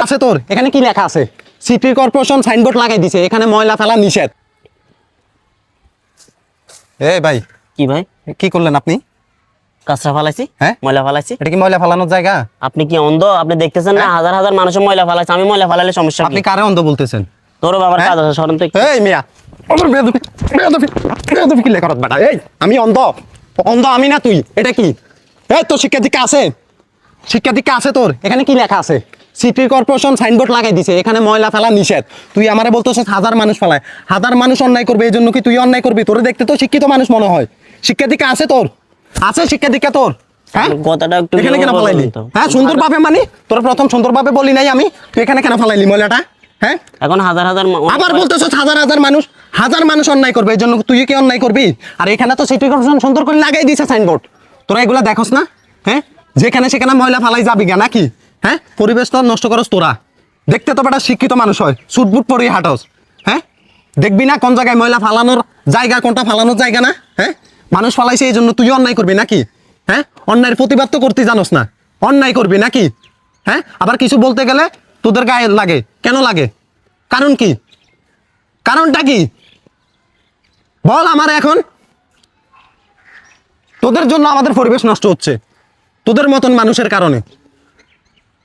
আছে তোর এখানে কি লেখা আছে? সিটি কর্পোরেশন সাইনবোর্ড লাগাই দিছে, এখানে ময়লা ফেলা নিষেধ। এই ভাই, কি ভাই কি করলেন আপনি? কাঁচরা ফালাইছি, হ্যাঁ ময়লা ফালাইছি। এটা কি ময়লা ফেলানোর জায়গা? আপনি কি অন্ধ? আপনি দেখতেছেন না হাজার হাজার মানুষ ময়লা ফালাইছে, আমি ময়লা ফালাইলে সমস্যা আপনি কি? কারে অন্ধ বলতেছেন? তোর বাবার কাজ আছে, সরেন তো একটু। এই মিয়া, বেয়াদবি কি লেখা বেটা? এই আমি অন্ধ? অন্ধ আমি না তুই? এটা কি? এই তোর শিক্ষা দীক্ষা আছে? শিক্ষা দীক্ষা আছে তোর? এখানে কি লেখা আছে? সিটি কর্পোরেশন সাইনবোর্ড লাগাই দিছে, এখানে ময়লা ফেলা নিষেধ। তুই আমারে বলতেছিস হাজার মানুষ ফেলায়। হাজার মানুষ অন্যায় করবে, এই জন্য কি তুই অন্যায় করবি? তোরে দেখতে তো শিক্ষিত মানুষ মনে হয়। শিক্ষা দীক্ষা আছে তোর? আছে শিক্ষা দীক্ষা তোর? হ্যাঁ, কথাটা একটু এখানে কেন ফালাইলি? হ্যাঁ, সুন্দরভাবে মানে তোর প্রথম সুন্দরভাবে বলি নাই আমি, তুই এখানে কেন ফালাইলি ময়লাটা? হ্যাঁ, এখন হাজার হাজার আবার বলতেছ হাজার হাজার মানুষ অন্যায় করবে, এই জন্য তুই কি অন্যায় করবি? আর এখানে তো সিটি কর্পোরেশন সুন্দর করে লাগাই দিছে সাইনবোর্ড, তোরা এগুলা দেখোস না? হ্যাঁ, যেখানে সেখানে ময়লা ফালাই যাবি গা নাকি? হ্যাঁ, পরিবেশ তো নষ্ট করস তোরা। দেখতে তো বেটা শিক্ষিত মানুষ হয়, সুটবুট পরে হাঁটস। হ্যাঁ, দেখবি না কোন জায়গায় ময়লা ফালানোর জায়গা, কোনটা ফালানোর জায়গা না? হ্যাঁ, মানুষ ফালাইছে এই জন্য তুই অন্যায় করবি নাকি? হ্যাঁ, অন্যায়ের প্রতিবাদ তো করতে জানোস না, অন্যায় করবি নাকি? হ্যাঁ, আবার কিছু বলতে গেলে তোদের গায়ে লাগে, কেন লাগে? কারণ কি? কারণটা কি বল আমার? এখন তোদের জন্য আমাদের পরিবেশ নষ্ট হচ্ছে, তোদের মতন মানুষের কারণে।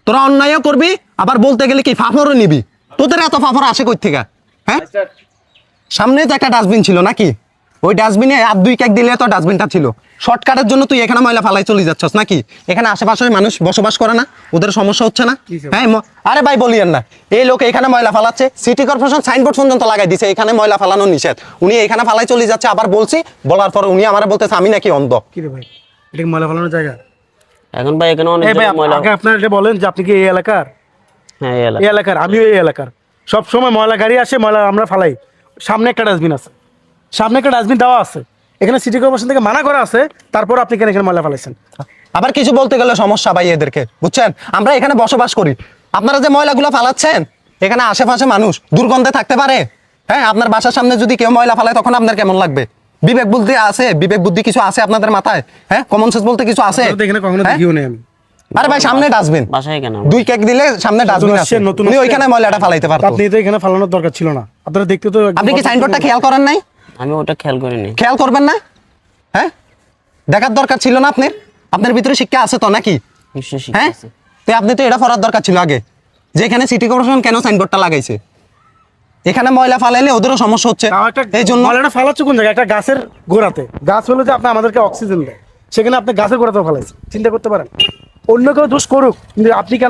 তোরা অন্যায়ও করবি, আবার বলতে গেলে কি ফাফরও নিবি। তোদের এত ফাফর আসে কই থেকে? হ্যাঁ, সামনে তো একটা ডাস্টবিন ছিল নাকি? ওই ডাস্টবিনে আর দুই কেক দিলে তো ডাস্টবিনটা ছিল। শর্টকাটের জন্য তুই এখানে ময়লা ফালাই চলে যাচ্ছস নাকি? এখানে আশেপাশে মানুষ বসবাস করে না, ওদের সমস্যা হচ্ছে না? হ্যাঁ, আরে ভাই বলিয়েন না, এই লোক এখানে ময়লা ফালাচ্ছে, সিটি কর্পোরেশন সাইনবোর্ড পর্যন্ত লাগাই দিছে এখানে ময়লা ফালানো নিষেধ। উনি এখানে ফালাই চলে যাচ্ছে, আবার বলছি, বলার পর উনি আমার বলতেছে আমি নাকি অন্ধ। কি রে ভাই, এটা কি ময়লা ফেলানোর জায়গা? এখন ভাই এখানে অনেক ভাই ময়লা। আগে আপনারা এটা বলেন যে আপনি কি এই এলাকার? হ্যাঁ, এই এলাকার, আমিও এই এলাকার। সব সময় ময়লা গাড়ি আসে, ময়লা আমরা ফালাই। সামনে একটা ডাস্টবিন আছে, সামনে একটা ডাস্টবিন দেওয়া আছে, এখানে সিটি কর্পোরেশন থেকে মানা করা আছে, তারপর আপনি কেন এখানে ময়লা ফালাইছেন? আবার কিছু বলতে গেলে সমস্যা ভাই এদেরকে, বুঝছেন? আমরা এখানে বসবাস করি, আপনারা যে ময়লাগুলো ফালাচ্ছেন এখানে আশেপাশে মানুষ দুর্গন্ধে থাকতে পারে। হ্যাঁ, আপনার বাসার সামনে যদি কেউ ময়লা ফালায় তখন আপনার কেমন লাগবে? বিবেক বুদ্ধি আছে? বিবেক বুদ্ধি কিছু আছে আপনাদের মাথায়? হ্যাঁ, কমন সেন্স বলতে কিছু আছে? এখানে কখনো দেখিও নাই আমি। আরে ভাই সামনে ডাস্টবিন, বাসায় কেন? দুই কেক দিলে সামনে ডাস্টবিন আছে, উনি ওইখানে ময়লাটা ফালাইতে পারতো। আপনি তো এখানে ফালানোর দরকার ছিল না, আপনারা দেখতে তো। আপনি কি সাইনবোর্ডটা খেয়াল করেন নাই? আমি ওটা খেয়াল করিনি। খেয়াল করবেন না? হ্যাঁ, দেখার দরকার ছিল না আপনার? আপনার ভিতরে শিক্ষা আছে তো নাকি? নিশ্চয়ই শিখতে হ্যাঁ, আছে। তো আপনি তো এটা করার দরকার ছিল আগে, যে এখানে সিটি কর্পোরেশন কেন সাইনবোর্ডটা লাগাইছে। এখানে ময়লা ফালাইলে ওদেরও সমস্যা হচ্ছে, এই জন্য। ময়লাটা ফালাচ্ছে কোন জায়গায়? একটা গাছের গোড়াতে। গাছ হলো যে আপনি আমাদেরকে অক্সিজেন দেয়, সেখানে আপনি গাছের গোড়াতেও ফালাইছেন। চিন্তা করতে পারেন, অন্য কেউ দোষ করুক, কিন্তু আপনি কেন